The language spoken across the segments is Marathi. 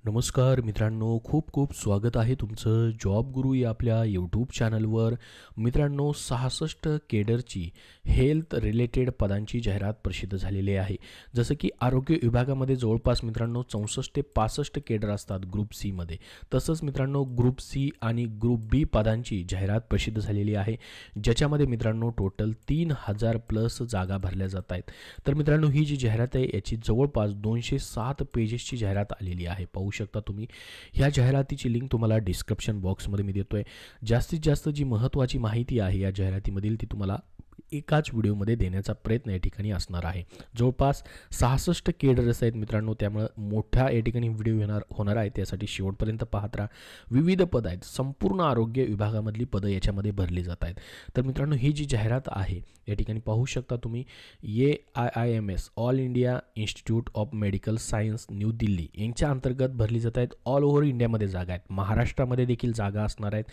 नमस्कार मित्रांनो, खूप खूप स्वागत आहे तुमचं जॉब गुरु या आपल्या यूट्यूब चॅनलवर. मित्रांनो, 66 केडरची हेल्थ रिलेटेड पदांची जाहिरात प्रसिद्ध झालेली आहे. जसं की आरोग्य विभागामध्ये जवळपास मित्रांनो 64 ते 65 केडर असतात ग्रुप सी मध्ये. तसंच मित्रांनो ग्रुप सी आणि ग्रुप बी पदांची जाहिरात प्रसिद्ध झालेली आहे, ज्याच्यामध्ये मित्रांनो टोटल 3000 प्लस जागा भरल्या जात आहेत. तर मित्रांनो ही जी जाहिरात आहे याची जवळपास 207 पेजेसची जाहिरात आलेली आहे. पाहू शकता तुम्ही. ह्या जाहिरातीची लिंक तुम्हाला डिस्क्रिप्शन बॉक्समध्ये मी देतोय. जास्तीत जास्त जी महत्त्वाची माहिती आहे या जाहिरातीमधील ती तुम्हाला एकाच व्हिडिओमध्ये देण्याचा प्रयत्न या ठिकाणी असणार आहे. जवळपास 66 केडर्स आहेत मित्रांनो, त्यामुळे मोठा या ठिकाणी व्हिडिओ होणार आहे. त्यासाठी शेवटपर्यंत पाहत राहा. विविध पद आहेत, संपूर्ण आरोग्य विभागामधली पदं याच्यामध्ये भरली जात आहेत. तर मित्रांनो ही जी जाहिरात आहे या ठिकाणी पाहू शकता तुम्ही. AIIMS all India institute of medical science new Delhi यांच्या अंतर्गत भरली जात आहेत. ऑल ओव्हर इंडियामध्ये जागा आहेत, महाराष्ट्रामध्ये देखील जागा असणार आहेत.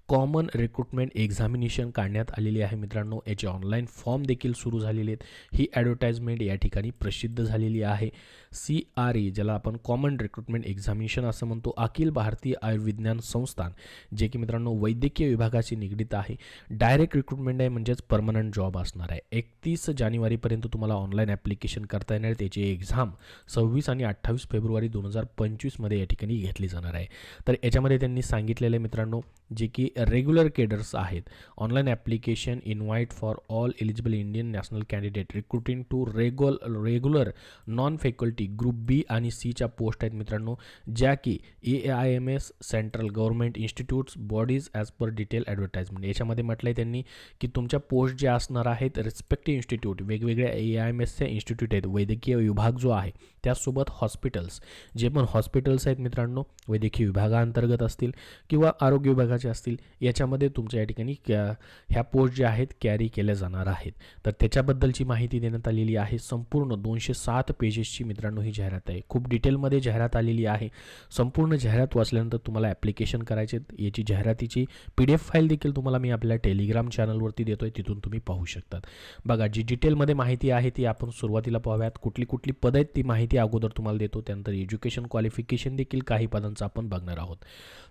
कॉमन रिक्रुटमेंट एक्झामिनेशन काढण्यात आलेली आहे मित्रांनो. याचे ऑनलाईन फॉर्म देखील सुरू झालेले आहेत. ही ॲडव्हर्टाइजमेंट या ठिकाणी प्रसिद्ध झालेली आहे. CRE ज्याला आपण कॉमन रिक्रुटमेंट एक्झामिनेशन असं म्हणतो, अखिल भारतीय आयुर्विज्ञान संस्थान, जे की मित्रांनो वैद्यकीय विभागाशी निगडीत आहे. डायरेक्ट रिक्रुटमेंट आहे, म्हणजेच परमनंट जॉब असणार आहे. 31 जानेवारीपर्यंत तुम्हाला ऑनलाईन ॲप्लिकेशन करता येणार. त्याची एक्झाम 26 आणि 28 फेब्रुवारी 2025 मध्ये या ठिकाणी घेतली जाणार आहे. तर याच्यामध्ये त्यांनी सांगितलेलं आहे मित्रांनो, जे की रेग्युलर केडर्स आहेत. Online application invite for all eligible Indian national candidate recruiting to regular non faculty group B आणि सीच्या पोस्ट आहेत मित्रांनो, ज्या की AIIMS central government institutes bodies as per detail advertisement. याच्यामध्ये म्हटलं आहे त्यांनी की तुमच्या पोस्ट ज्या असणार आहेत रिस्पेक्टिव्ह इन्स्टिट्यूट, वेगवेगळ्या AIIMSचे इन्स्टिट्यूट आहेत, वैद्यकीय विभाग जो आहे त्यासोबत हॉस्पिटल्स, जे पण हॉस्पिटल्स आहेत मित्रांनो वैद्यकीय विभागाअंतर्गत असतील किंवा आरोग्य विभागाचे असतील, याच्यामध्ये तुमच्या या ठिकाणी ह्या पोस्ट ज्या आहेत कॅरी केल्या जाणार आहेत. तर त्याच्याबद्दलची माहिती देण्यात आलेली आहे. संपूर्ण 207 पेजेसची मित्रांनो ही जाहिरात आहे. खूप डिटेलमध्ये जाहिरात आलेली आहे. संपूर्ण जाहिरात वाचल्यानंतर तुम्हाला ॲप्लिकेशन करायचे. याची जाहिरातीची PDF फाईल देखील तुम्हाला मी आपल्या टेलिग्राम चॅनलवरती देतोय, तिथून तुम्ही पाहू शकतात. बघा, जी डिटेलमध्ये माहिती आहे ती आपण सुरुवातीला पाहूयात. कुठली पद आहेत ती माहिती अगोदर तुम्हाला देतो. त्यानंतर एज्युकेशन क्वालिफिकेशन देखील काही पदांचं आपण बघणार आहोत.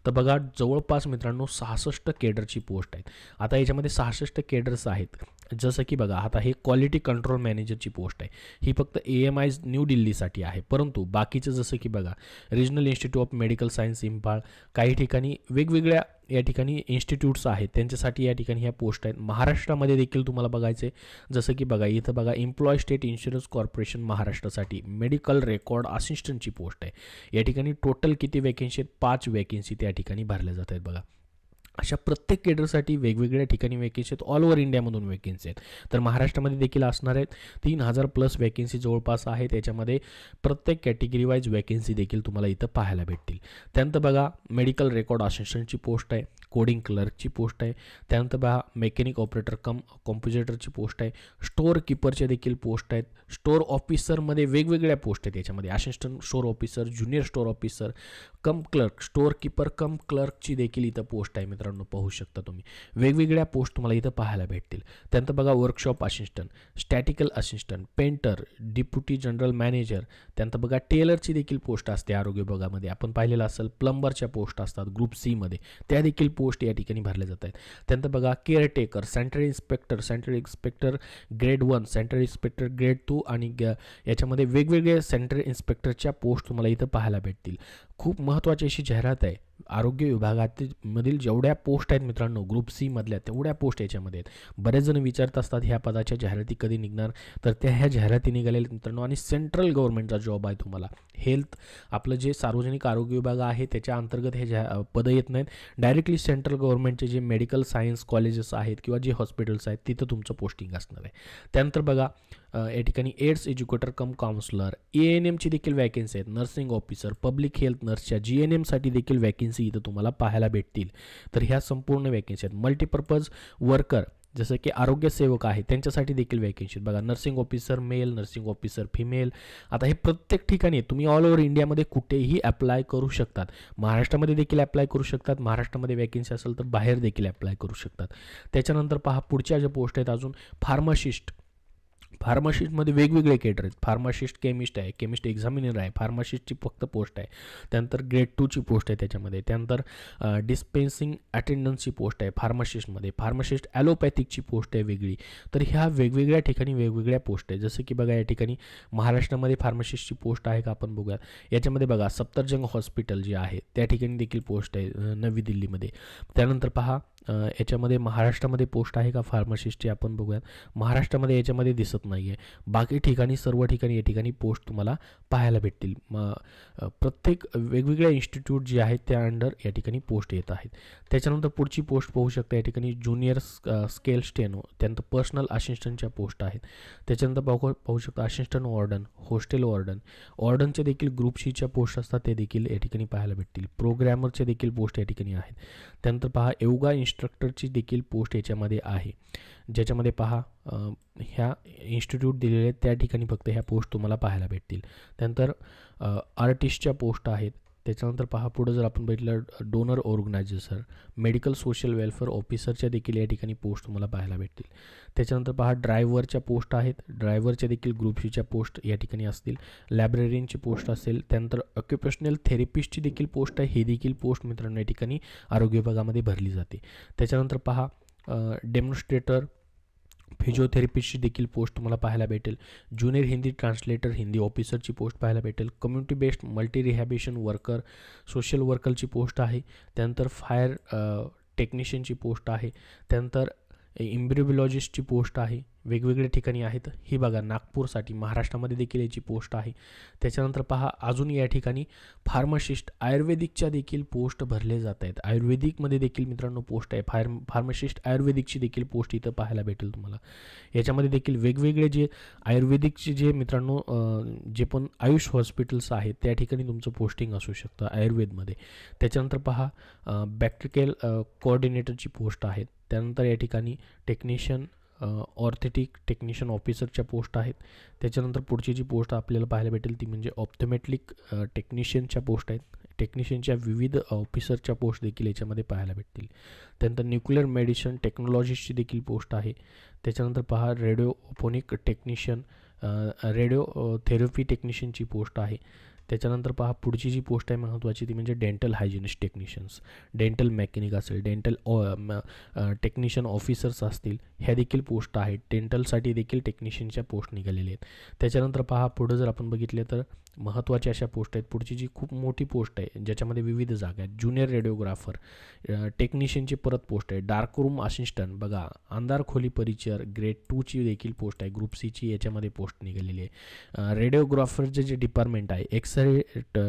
तर बघा, जवळपास मित्रांनो 66 केडरची पोस्ट आहेत. आता याच्यामध्ये 66 केडर्स आहेत. जसं की बघा, आता हे क्वालिटी कंट्रोल मॅनेजरची पोस्ट आहे. ही फक्त AIIMS न्यू दिल्लीसाठी आहे. परंतु बाकीचं जसं की बघा, regional institute of medical science Imphal, काही ठिकाणी वेगवेगळ्या या ठिकाणी इन्स्टिट्यूट्स आहेत त्यांच्यासाठी या ठिकाणी ह्या पोस्ट आहेत. महाराष्ट्रामध्ये देखील तुम्हाला बघायचे, जसं की बघा इथं बघा, एम्प्लॉय स्टेट इन्शुरन्स कॉर्पोरेशन महाराष्ट्रासाठी मेडिकल रेकॉर्ड असिस्टंटची पोस्ट आहे. या ठिकाणी टोटल किती वॅकेन्सी आहेत? 5 वॅकेन्सी त्या ठिकाणी भरल्या जात आहेत. बघा, अशा प्रत्येक केडरसाठी वेगवेगळ्या ठिकाणी वॅकेन्सी आहेत. ऑल ओव्हर इंडियामधून वॅकेन्सी आहेत. तर महाराष्ट्रामध्ये देखील असणार आहेत. 3000 प्लस वॅकेन्सी जवळपास आहेत. याच्यामध्ये प्रत्येक कॅटेगरी वाईज वॅकेन्सी देखील तुम्हाला इथं पाहायला भेटतील. त्यानंतर बघा, मेडिकल रेकॉर्ड असिस्टंटची पोस्ट आहे. कोडिंग क्लर्कची पोस्ट आहे. त्यानंतर बघा, मेकॅनिक ऑपरेटर कम कॉम्प्युटरची पोस्ट आहे. स्टोअर किपरच्या देखील पोस्ट आहेत. स्टोअर ऑफिसरमध्ये वेगवेगळ्या पोस्ट आहेत. याच्यामध्ये assistant store officer, junior store officer cum clerk, store keeper cum क्लर्कची देखील इथं पोस्ट आहे मित्रांनो. पाहू शकता तुम्ही. वेगवेगळ्या पोस्ट तुम्हाला इथं पाहायला भेटतील. त्यानंतर बघा, workshop assistant, statical assistant, painter, deputy general manager. त्यानंतर बघा, टेलरची देखील पोस्ट असते आरोग्य विभागामध्ये, आपण पाहिलेलं असेल. प्लंबरच्या पोस्ट असतात ग्रुप सी मध्ये, त्या देखील पोस्ट या ठिकाणी भरल्या जात आहेत. त्यानंतर बघा, caretaker, central inspector grade 1, central inspector grade 2 आणि याच्यामध्ये वेगवेगळे सेंट्रल इन्स्पेक्टरच्या पोस्ट तुम्हाला इथं पाहायला भेटतील. खूप महत्त्वाची अशी जाहिरात आहे. आरोग्य विभागामधील जेवढ्या पोस्ट आहेत मित्रांनो ग्रुप सी मधल्या, तेवढ्या पोस्ट याच्यामध्ये आहेत. बरेच जण विचारत असतात ह्या पदाच्या जाहिराती कधी निघणार, तर त्या ह्या जाहिराती निघालेल्या मित्रांनो. आणि सेंट्रल गव्हर्नमेंटचा जॉब आहे तुम्हाला. हेल्थ आपलं जे सार्वजनिक आरोग्य विभाग आहे त्याच्या अंतर्गत हे पदं येत नाहीत. डायरेक्टली सेंट्रल गव्हर्नमेंटचे जे मेडिकल सायन्स कॉलेजेस आहेत किंवा जे हॉस्पिटल्स आहेत तिथं तुमचं पोस्टिंग असणार आहे. त्यानंतर बघा, या ठिकाणी एड्स एज्युकेटर कम काउन्सलर, ANMची देखील वॅकेन्सी आहेत. नर्सिंग ऑफिसर, पब्लिक हेल्थ नर्सच्या GNMसाठी देखील वॅकेन्सी इथं तुम्हाला पाहायला भेटतील. तर ह्या संपूर्ण वॅकेन्सी आहेत. मल्टीपर्पज वर्कर, जसं की आरोग्य सेवक आहे त्यांच्यासाठी देखील वॅकेन्सी. बघा, nursing officer male, nursing officer female. आता हे प्रत्येक ठिकाणी तुम्ही ऑल ओव्हर इंडियामध्ये कुठेही अप्लाय करू शकतात. महाराष्ट्रामध्ये देखील अप्लाय करू शकतात. महाराष्ट्रामध्ये वॅकेन्सी असेल तर बाहेर देखील अप्लाय करू शकतात. त्याच्यानंतर पहा, पुढच्या ज्या पोस्ट आहेत अजून, फार्मासिस्ट, फार्मासिस्टमध्ये वेगवेगळे केडर आहेत. फार्मासिस्ट केमिस्ट आहे, केमिस्ट एक्झामिनर आहे, फार्मासिस्टची फक्त पोस्ट आहे. त्यानंतर ग्रेड 2ची पोस्ट आहे त्याच्यामध्ये. त्यानंतर डिस्पेन्सिंग अटेंडन्सची पोस्ट आहे फार्मासिस्टमध्ये. फार्मासिस्ट ॲलोपॅथिकची पोस्ट आहे वेगळी. तर ह्या वेगवेगळ्या ठिकाणी वेगवेगळ्या पोस्ट आहे. जसं की बघा या ठिकाणी महाराष्ट्रामध्ये फार्मासिस्टची पोस्ट आहे का आपण बघूयात. याच्यामध्ये बघा सफदरजंग हॉस्पिटल जे आहे त्या ठिकाणी देखील पोस्ट आहे नवी दिल्लीमध्ये. त्यानंतर पहा याच्यामध्ये महाराष्ट्रामध्ये पोस्ट आहे का फार्मासिस्टची आपण बघूयात. महाराष्ट्रामध्ये याच्यामध्ये दिसत नाही आहे. बाकी ठिकाणी सर्व ठिकाणी या ठिकाणी पोस्ट तुम्हाला पाहायला भेटतील. प्रत्येक वेगवेगळ्या इन्स्टिट्यूट जे आहेत त्या अंडर या ठिकाणी पोस्ट येत आहेत. त्याच्यानंतर पुढची पोस्ट पाहू शकता या ठिकाणी ज्युनियर स्केल स्टेनो, त्यानंतर पर्सनल असिस्टंटच्या पोस्ट आहेत. त्याच्यानंतर पाहू शकता असिस्टंट वॉर्डन, हॉस्टेल वॉर्डनचे देखील ग्रुप सीच्या पोस्ट असतात ते देखील या ठिकाणी पाहायला भेटतील. प्रोग्रॅमरचे देखील पोस्ट या ठिकाणी आहेत. त्यानंतर पहा योगा इन्स्ट्रक्टरची देखील पोस्ट याच्यामध्ये आहे, ज्याच्यामध्ये पहा ह्या इन्स्टिट्यूट दिलेले आहेत त्या ठिकाणी फक्त ह्या पोस्ट तुम्हाला पाहायला भेटतील. त्यानंतर आर्टिस्टच्या पोस्ट आहेत. त्याच्यानंतर पहा पुढं जर आपण बघितलं donor organiser, medical social welfare ऑफिसरच्या देखील या ठिकाणी पोस्ट तुम्हाला पाहायला भेटतील. त्याच्यानंतर पहा ड्रायव्हरच्या पोस्ट आहेत. ड्रायव्हरच्या देखील ग्रुप सीच्या पोस्ट या ठिकाणी असतील. लायब्ररीयनची पोस्ट असेल. त्यानंतर ऑक्युपेशनल थेरपिस्टची देखील पोस्ट आहे. ही देखील पोस्ट मित्रांनो या ठिकाणी आरोग्य विभागामध्ये भरली जाते. त्याच्यानंतर पहा डेमॉन्स्ट्रेटर, फिजिओथेरपिस्टची देखील पोस्ट तुम्हाला पाहायला भेटेल. ज्युनियर हिंदी ट्रान्सलेटर, हिंदी ऑफिसरची पोस्ट पाहायला भेटेल. Community based multi rehabilitation worker, social वर्करची पोस्ट आहे. त्यानंतर फायर टेक्निशियनची पोस्ट आहे. त्यानंतर इम्ब्रिओलॉजिस्टची पोस्ट आहे. वेगवेगळ्या ठिकाणी आहेत. ही बघा नागपूरसाठी महाराष्ट्रामध्ये देखील याची पोस्ट आहे. त्याच्यानंतर पहा अजून या ठिकाणी फार्मासिस्ट आयुर्वेदिकच्या देखील पोस्ट भरले जात आहेत. आयुर्वेदिकमध्ये देखील मित्रांनो पोस्ट आहे. फार्मासिस्ट आयुर्वेदिकची देखील पोस्ट इथं पाहायला भेटेल तुम्हाला. याच्यामध्ये देखील वेगवेगळे जे आयुर्वेदिकचे जे मित्रांनो जे पण आयुष हॉस्पिटल्स आहेत त्या ठिकाणी तुमचं पोस्टिंग असू शकतं आयुर्वेदमध्ये. त्याच्यानंतर पहा बॅक्टेरियल कोऑर्डिनेटरची पोस्ट आहेत. त्यानंतर या ठिकाणी टेक्निशियन ऑर्थेटिक टेक्निशियन ऑफिसरच्या पोस्ट आहेत. त्याच्यानंतर पुढची जी पोस्ट आपल्याला पाहायला भेटेल ती म्हणजे ऑप्थोमेट्रिक टेक्निशियनच्या पोस्ट आहेत. टेक्निशियनच्या विविध ऑफिसरच्या पोस्ट देखील याच्यामध्ये पाहायला भेटतील. त्यानंतर न्यूक्लिअर मेडिसिन टेक्नॉलॉजिस्टची देखील पोस्ट आहे. त्याच्यानंतर पहा रेडिओफोनिक टेक्निशियन, रेडिओ थेरपी टेक्निशियनची पोस्ट आहे. त्याच्यानंतर पहा पुढची जी पोस्ट आहे महत्त्वाची ती म्हणजे डेंटल हायजिनिस्ट टेक्निशियन्स, डेंटल मेकॅनिक असेल, डेंटल टेक्निशियन ऑफिसर्स असतील, ह्या देखील पोस्ट आहेत. डेंटलसाठी देखील टेक्निशियनच्या पोस्ट निघालेल्या आहेत. त्याच्यानंतर पहा पुढं जर आपण बघितले तर महत्त्वाच्या अशा पोस्ट आहेत. पुढची जी खूप मोठी पोस्ट आहे ज्याच्यामध्ये विविध जागा आहेत. ज्युनियर रेडिओग्राफर टेक्निशियनची परत पोस्ट आहे. डार्क रूम असिस्टंट बघा, अंधार खोली परिचर ग्रेड 2ची देखील पोस्ट आहे. ग्रुप सीची याच्यामध्ये पोस्ट निघालेली आहे. रेडिओग्राफरचे जे डिपार्टमेंट आहे, एक्सरे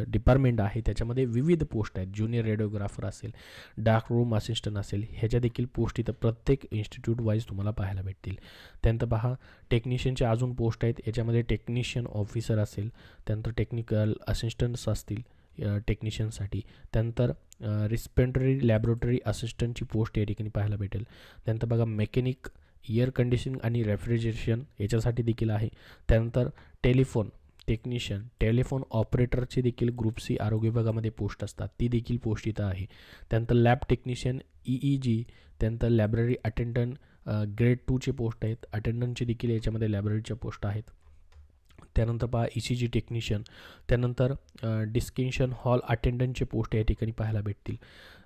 डिपार्टमेंट आहे, त्याच्यामध्ये विविध पोस्ट आहेत. ज्युनियर रेडिओग्राफर असेल, डार्क रूम असिस्टंट असेल, ह्याच्या देखील पोस्ट इथं प्रत्येक इन्स्टिट्यूट वाईज तुम्हाला पाहायला भेटतील. त्यानंतर पहा टेक्निशियनचे अजून पोस्ट आहेत. याच्यामध्ये टेक्निशियन ऑफिसर असेल, त्यानंतर टेक्निकल असिस्टंट्स असतील टेक्निशियनसाठी. त्यानंतर रिस्पेंटरी लॅबोरेटरी असिस्टंटची पोस्ट या ठिकाणी पाहायला भेटेल. त्यानंतर बघा मेकॅनिक एअर कंडिशनिंग आणि रेफ्रिजरेशन याच्यासाठी देखील आहे. त्यानंतर टेलिफोन टेक्निशियन, टेलिफोन ऑपरेटरची देखील ग्रुप सी आरोग्य विभागामध्ये पोस्ट असतात, ती देखील पोस्ट इथं आहे. त्यानंतर लॅब टेक्निशियन EEG, त्यानंतर लायब्ररी अटेंडंट ग्रेड 2चे पोस्ट आहेत. अटेंडंटचे देखील याच्यामध्ये लायब्ररीच्या पोस्ट आहेत. त्यानंतर पहा ECG टेक्निशियन, त्यानंतर डिस्किन्शन हॉल अटेंडंटचे पोस्ट या ठिकाणी पाहायला भेटतील.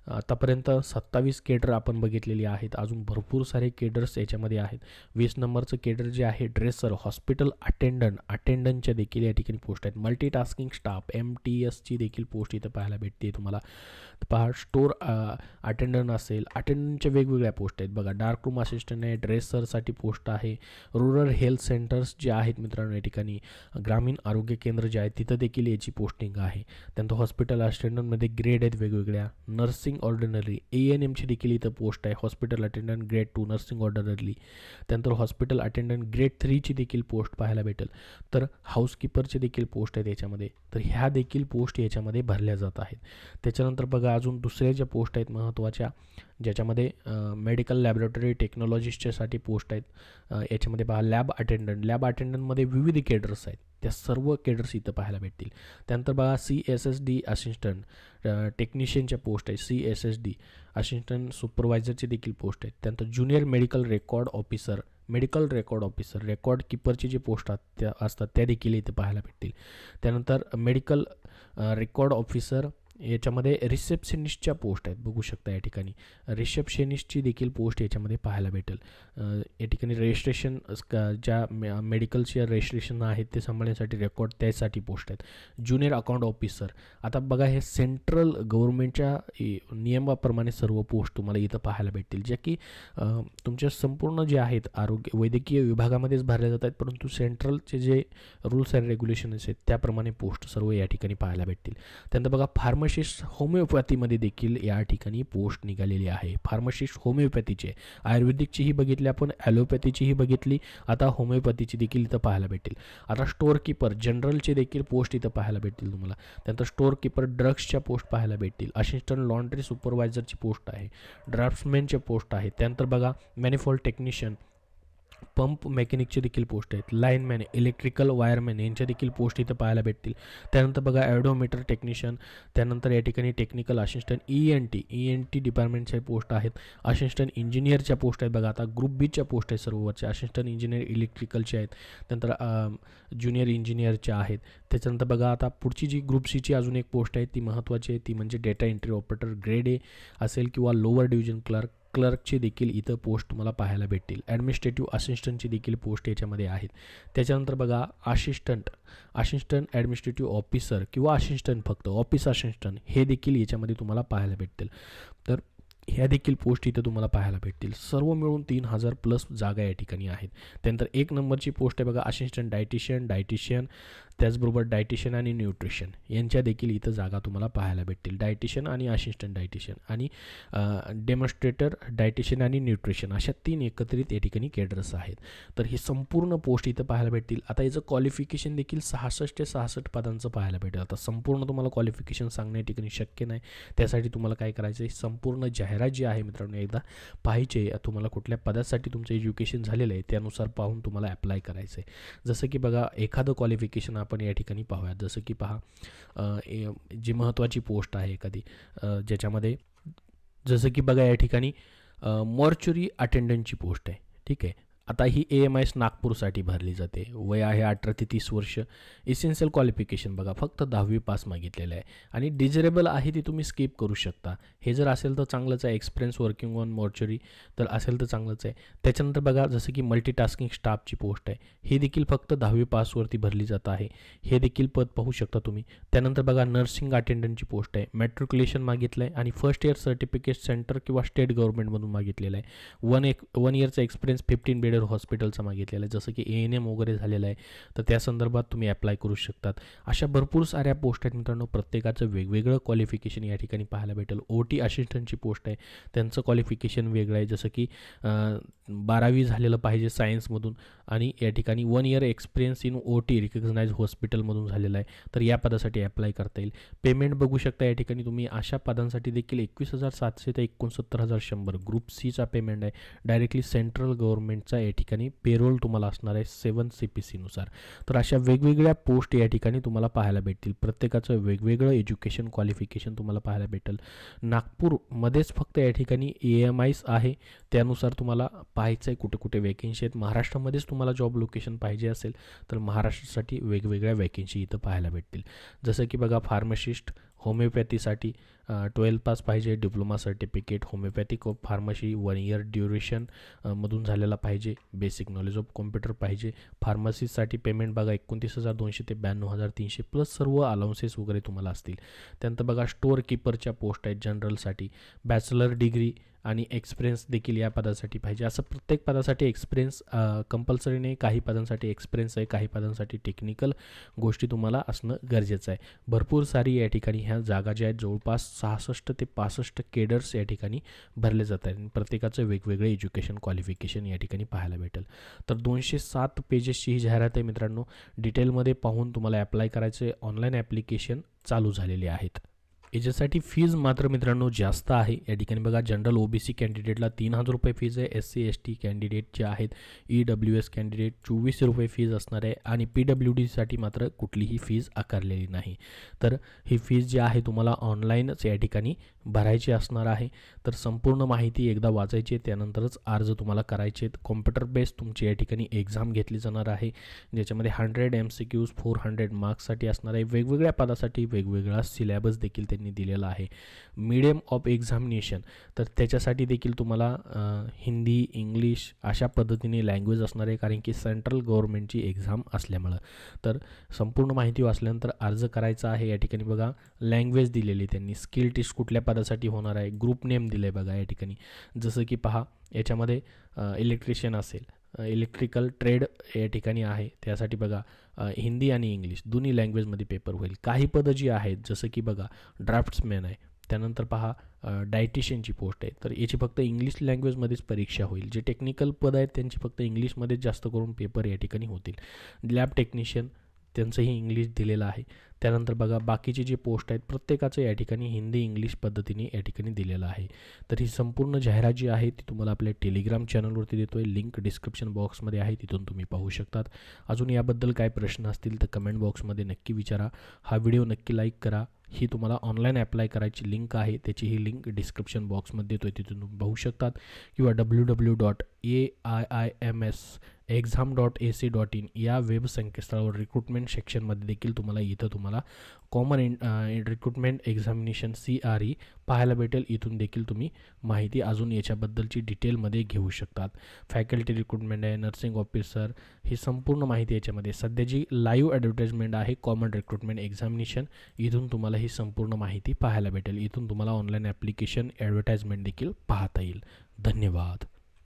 आतापर्यंत 27 केडर आपण बघितलेली आहेत. अजून भरपूर सारे केडर्स याच्यामध्ये आहेत. 20 नंबरचं केडर जे आहे ड्रेसर हॉस्पिटल अटेंडंटच्या देखील या ठिकाणी पोस्ट आहेत. मल्टीटास्किंग स्टाफ MTSची देखील पोस्ट इथं पाहायला भेटते तुम्हाला. पहा स्टोर अटेंडंट असेल, अटेंडंटच्या वेगवेगळ्या पोस्ट आहेत बघा. डार्क रूम असिस्टंट आहे, ड्रेसरसाठी पोस्ट आहे. रूरल हेल्थ सेंटर्स जे आहेत मित्रांनो या ठिकाणी ग्रामीण आरोग्य केंद्र जे आहेत तिथं देखील याची पोस्टिंग आहे. त्यानंतर हॉस्पिटल अटेंडंटमध्ये ग्रेड आहेत वेगवेगळ्या. नर्सिंग ऑर्डिनरी ANMची देखील इथं पोस्ट आहे. Hospital attendant grade 2 nursing ordinary. त्यानंतर हॉस्पिटल अटेंडंट ग्रेड 3ची देखील पोस्ट पाहायला भेटेल. तर हाऊसकीपरचे देखील पोस्ट आहेत याच्यामध्ये. तर ह्या देखील पोस्ट याच्यामध्ये भरल्या जात आहेत. त्याच्यानंतर बघा अजून दुसऱ्या ज्या पोस्ट आहेत महत्त्वाच्या ज्याच्यामध्ये मेडिकल लॅबोरेटरी टेक्नॉलॉजिस्टसाठी पोस्ट आहेत. याच्यामध्ये पहा लॅब अटेंडंटमध्ये विविध केडर्स आहेत. त्या सर्व केडर्स इथं पाहायला भेटतील. त्यानंतर बघा CSSD असिस्टंट टेक्निशियनच्या पोस्ट आहे. CSSD असिस्टंट सुपरवायझरची देखील पोस्ट आहेत. त्यानंतर junior medical record officer medical record officer, record कीपरची जे पोस्ट असतात त्या देखील इथे पाहायला भेटतील. त्यानंतर मेडिकल रेकॉर्ड ऑफिसर, याच्यामध्ये रिसेप्शनिस्टच्या पोस्ट आहेत, बघू शकता या ठिकाणी रिसेप्शनिस्टची देखील पोस्ट याच्यामध्ये पाहायला भेटेल. या ठिकाणी रजिस्ट्रेशन ज्या मेडिकलचे रजिस्ट्रेशन आहेत ते सांभाळण्यासाठी रेकॉर्ड त्यासाठी पोस्ट आहेत. ज्युनियर अकाउंट ऑफिसर, आता बघा हे सेंट्रल गव्हर्नमेंटच्या नियमाप्रमाणे सर्व पोस्ट तुम्हाला इथं पाहायला भेटतील, ज्या की तुमच्या संपूर्ण जे आहेत आरोग्य वैद्यकीय विभागामध्येच भरल्या जात आहेत, परंतु सेंट्रलचे जे रूल्स अँड रेग्युलेशन्स आहेत त्याप्रमाणे पोस्ट सर्व या ठिकाणी पाहायला भेटतील. त्यानंतर बघा फार्मासिस्ट होमिओपॅथीमध्ये देखील या ठिकाणी पोस्ट निघालेली आहे. फार्मासिस्ट होमिओपॅथीचे, आयुर्वेदिकचीही बघितली आपण, ॲलोपॅथीचीही बघितली, आता होमिओपॅथीची देखील इथं पाहायला भेटेल. आता स्टोअर कीपर जनरलचे देखील पोस्ट इथं पाहायला भेटतील तुम्हाला. त्यानंतर स्टोअर कीपर ड्रग्सच्या पोस्ट पाहायला भेटतील. असिस्टंट लॉन्ड्री सुपरवायझरची पोस्ट आहे, ड्राफ्ट्समॅनचे पोस्ट आहे. त्यानंतर बघा मॅनिफोल्ड टेक्निशियन, पंप मेकॅनिकचे देखील पोस्ट आहेत. लाईनमॅन, इलेक्ट्रिकल वायरमॅन यांच्या देखील पोस्ट इथं पाहायला भेटतील. त्यानंतर बघा ॲडोमीटर टेक्निशियन, त्यानंतर या ठिकाणी टेक्निकल असिस्टंट, ENT डिपार्टमेंटच्या पोस्ट आहेत. असिस्टंट इंजिनियरच्या पोस्ट आहेत. बघा आता ग्रुप बीच्या पोस्ट आहेत सर्वच्या. असिस्टंट इंजिनियर इलेक्ट्रिकलचे आहेत, त्यानंतर ज्युनियर इंजिनियरच्या आहेत. त्याच्यानंतर बघा आता पुढची जी ग्रुप सीची अजून एक पोस्ट आहे ती महत्त्वाची आहे, ती म्हणजे data entry operator grade A असेल किंवा लोअर डिव्हिजन क्लर्कची देखील इथं पोस्ट तुम्हाला पाहायला भेटतील. ॲडमिनिस्ट्रेटिव्ह असिस्टंटची देखील पोस्ट याच्यामध्ये आहेत. त्याच्यानंतर बघा असिस्टंट ॲडमिनिस्ट्रेटिव्ह ऑफिसर किंवा असिस्टंट, फक्त ऑफिस असिस्टंट हे देखील याच्यामध्ये तुम्हाला पाहायला भेटतील. तर ह्या देखील पोस्ट इथं तुम्हाला पाहायला भेटतील. सर्व मिळून 3000+ जागा या ठिकाणी आहेत. त्यानंतर 1 नंबरची पोस्ट आहे बघा असिस्टंट डायटिशियन, त्याचबरोबर डायटिशियन आणि न्यूट्रिशन यांच्या देखील इथं जागा तुम्हाला पाहायला भेटतील. डायटिशियन आणि असिस्टंट डायटिशियन आणि डेमॉन्स्ट्रेटर डायटिशियन आणि न्यूट्रिशन अशा 3 एकत्रित या ठिकाणी कॅडर्स आहेत. तर ही संपूर्ण पोस्ट इथं पाहायला भेटतील. आता याचं क्वालिफिकेशन देखील 66 ते 66 पदांचं पाहायला भेटेल. आता संपूर्ण तुम्हाला क्वालिफिकेशन सांगण्या या ठिकाणी शक्य नाही, त्यासाठी तुम्हाला काय करायचं आहे, संपूर्ण जाहिरात जी आहे मित्रांनो एकदा पाहायची आहे. तुम्हाला कुठल्या पदासाठी तुमचं एज्युकेशन झालेलं आहे त्यानुसार पाहून तुम्हाला अप्लाय करायचं आहे. जसं की बघा एखादं क्वालिफिकेशन आपण या ठिकाणी पाहूयात. जसं की पहा जी महत्त्वाची पोस्ट आहे एखादी ज्याच्यामध्ये जसं की बघा या ठिकाणी मॉर्चरी अटेंडंटची पोस्ट आहे, ठीक आहे. आता ही AMIS नागपूरसाठी भरली जाते. वय आहे 18 ते 30 वर्ष. इसेन्शियल क्वालिफिकेशन बघा फक्त 10वी पास मागितलेलं आहे आणि डिझरेबल आहे ती तुम्ही स्किप करू शकता. हे जर असेल तर चांगलंच आहे. एक्सपिरियन्स वर्किंग ऑन मॉर्चरी तर असेल तर चांगलंच आहे. त्याच्यानंतर बघा जसं की मल्टीटास्किंग स्टाफची पोस्ट आहे, ही देखील फक्त 10वी पासवरती भरली जात आहे. हे देखील पद पाहू शकता तुम्ही. त्यानंतर बघा नर्सिंग अटेंडंटची पोस्ट आहे, मॅट्रिक्युलेशन मागितलं आहे आणि फर्स्ट इयर सर्टिफिकेट सेंटर किंवा स्टेट गव्हर्नमेंटमधून मागितलेलं आहे. 1 इयरचा एक्सपिरियन्स 15 बेडेड हॉस्पिटलचा मागितलेला आहे. जसं की ANM वगैरे झालेलं आहे तर त्या संदर्भात तुम्ही अप्लाय करू शकतात. अशा भरपूर साऱ्या पोस्ट आहेत मित्रांनो. प्रत्येकाचं वेगवेगळं क्वालिफिकेशन या ठिकाणी पाहायला भेटेल. OT असिस्टंटची पोस्ट आहे, त्यांचं क्वालिफिकेशन वेगळं आहे. जसं की 12वी झालेलं पाहिजे सायन्समधून आणि या ठिकाणी 1 year experience in OT recognise हॉस्पिटलमधून झालेला आहे, तर या पदासाठी अप्लाय करता येईल. पेमेंट बघू शकता या ठिकाणी तुम्ही. अशा पदांसाठी देखील 21,700 ते 69,100 ग्रुप सीचा पेमेंट आहे. डायरेक्टली सेंट्रल गव्हर्नमेंटचा या ठिकाणी पेरोल तुम्हाला असणार आहे 7 CPC नुसार. तर अशा वेगवेगळ्या पोस्ट या ठिकाणी तुम्हाला पाहायला भेटतील. प्रत्येकाचं वेगवेगळं एज्युकेशन क्वालिफिकेशन तुम्हाला पाहायला भेटेल. नागपूरमध्येच फक्त या ठिकाणी AMIS आहे, त्यानुसार तुम्हाला पाहायचं आहे कुठे कुठे वॅकेन्सी आहेत. महाराष्ट्रामध्येच तुम्हाला जॉब लोकेशन पाहिजे असेल तर महाराष्ट्रासाठी वेगवेगळ्या वॅकेन्सी इथं पाहायला भेटतील. जसं की बघा फार्मासिस्ट होमिओपॅथीसाठी 12 पास पाहिजे, diploma certificate homeopathic of pharmacy 1 year duration मधून झालेला पाहिजे, बेसिक नॉलेज ऑफ कॉम्प्युटर पाहिजे. फार्मसीसाठी पेमेंट बघा 29,200 ते 92,300 प्लस सर्व अलाउन्सेस वगैरे तुम्हाला असतील. त्यानंतर बघा स्टोअर कीपरच्या पोस्ट आहेत जनरलसाठी. बॅचलर डिग्री आणि एक्सपिरियन्स देखील या पदासाठी पाहिजे. असं प्रत्येक पदासाठी एक्सपिरियन्स कंपल्सरी नाही. काही पदांसाठी एक्सपिरियन्स आहे, काही पदांसाठी टेक्निकल गोष्टी तुम्हाला असणं गरजेचं आहे. भरपूर सारी या ठिकाणी ह्या जागा ज्या आहेत जवळपास 66 ते 65 केडर्स या ठिकाणी भरले जात आहेत. प्रत्येकाचं वेगवेगळे एज्युकेशन क्वालिफिकेशन या ठिकाणी पाहायला भेटेल. तर 207 पेजेसची ही जाहिरात आहे मित्रांनो. डिटेलमध्ये पाहून तुम्हाला अप्लाय करायचे. ऑनलाईन ॲप्लिकेशन चालू झालेले आहेत. याच्यासाठी फीज मात्र मित्रांनो जास्त आहे. या ठिकाणी बघा, जनरल OBC कॅन्डिडेटला 3000 रुपये फीज आहे. SC ST कॅन्डिडेट जे आहेत, EWS कॅन्डिडेट 2400 रुपये फीज असणार आहे आणि PWDसाठी मात्र कुठलीही फीज आकारलेली नाही. तर ही फीज जी आहे तुम्हाला ऑनलाईनच या ठिकाणी भरायची असणार आहे. तर संपूर्ण माहिती एकदा वाचायची आहे, त्यानंतरच अर्ज तुम्हाला करायचे आहेत. कॉम्प्युटर बेस्ड तुमची या ठिकाणी एक्झाम घेतली जाणार आहे, ज्याच्यामध्ये 100 MCQs 400 मार्क्ससाठी असणार आहे. वेगवेगळ्या पदासाठी वेगवेगळा सिलेबस देखील त्यांनी दिलेला आहे. मीडियम ऑफ एक्झामिनेशन, तर त्याच्यासाठी देखील तुम्हाला हिंदी, इंग्लिश अशा पद्धतीने लँग्वेज असणार आहे, कारण की सेंट्रल गव्हर्नमेंटची एक्झाम असल्यामुळं. तर संपूर्ण माहिती वाचल्यानंतर अर्ज करायचा आहे. या ठिकाणी बघा, लँग्वेज दिलेली त्यांनी, स्किल टेस्ट कुठल्या पदासाठी होणार आहे, ग्रुप नेम दिलं आहे बघा या ठिकाणी. जसं की पहा, याच्यामध्ये इलेक्ट्रिशियन असेल, इलेक्ट्रिकल ट्रेड या ठिकाणी आहे, त्यासाठी बघा हिंदी आणि इंग्लिश दोन्ही लँग्वेजमध्ये पेपर होईल. काही पदं जी आहेत, जसं की बघा ड्राफ्ट्समॅन आहे, त्यानंतर पहा डायटिशियनची पोस्ट आहे, तर याची फक्त इंग्लिश लँग्वेजमध्येच परीक्षा होईल. जे टेक्निकल पद आहेत त्यांची फक्त इंग्लिशमध्येच जास्त करून पेपर या ठिकाणी होतील. लॅब टेक्निशियन त्यांचंही इंग्लिश दिलेलं आहे. त्यानंतर बघा, बाकीचे जे पोस्ट आहेत प्रत्येकाचं या ठिकाणी हिंदी इंग्लिश पद्धतीने या ठिकाणी दिलेलं आहे. तर ही संपूर्ण जाहिरात जी आहे ती तुम्हाला आपल्या टेलिग्राम चॅनलवरती देतो आहे. लिंक डिस्क्रिप्शन बॉक्समध्ये आहे, तिथून तुम्ही पाहू शकतात. अजून याबद्दल काय प्रश्न असतील तर कमेंट बॉक्समध्ये नक्की विचारा. हा व्हिडिओ नक्की लाईक करा. ही तुम्हाला ऑनलाईन अप्लाय करायची लिंक आहे, त्याची ही लिंक डिस्क्रिप्शन बॉक्समध्ये देतो आहे, तिथून तुम्ही पाहू शकतात. किंवा www.aiimsexam.ac.in या वेब संकेतस्थळावर रिक्रुटमेंट सेक्शनमध्ये देखील तुम्हाला कॉमन रिक्रुटमेंट एक्झामिनेशन CRE पाहायला भेटेल. इथून देखील तुम्ही माहिती अजून याच्याबद्दलची डिटेलमध्ये घेऊ शकतात. फॅकल्टी रिक्रुटमेंट आहे, नर्सिंग ऑफिसर, ही संपूर्ण माहिती याच्यामध्ये. सध्या जी लाईव्ह ॲडव्हर्टाइजमेंट आहे कॉमन रिक्रुटमेंट एक्झामिनेशन, इथून तुम्हाला ही संपूर्ण माहिती पाहायला भेटेल. इथून तुम्हाला ऑनलाईन ॲप्लिकेशन ॲडव्हर्टाइजमेंट देखील पाहता येईल. धन्यवाद.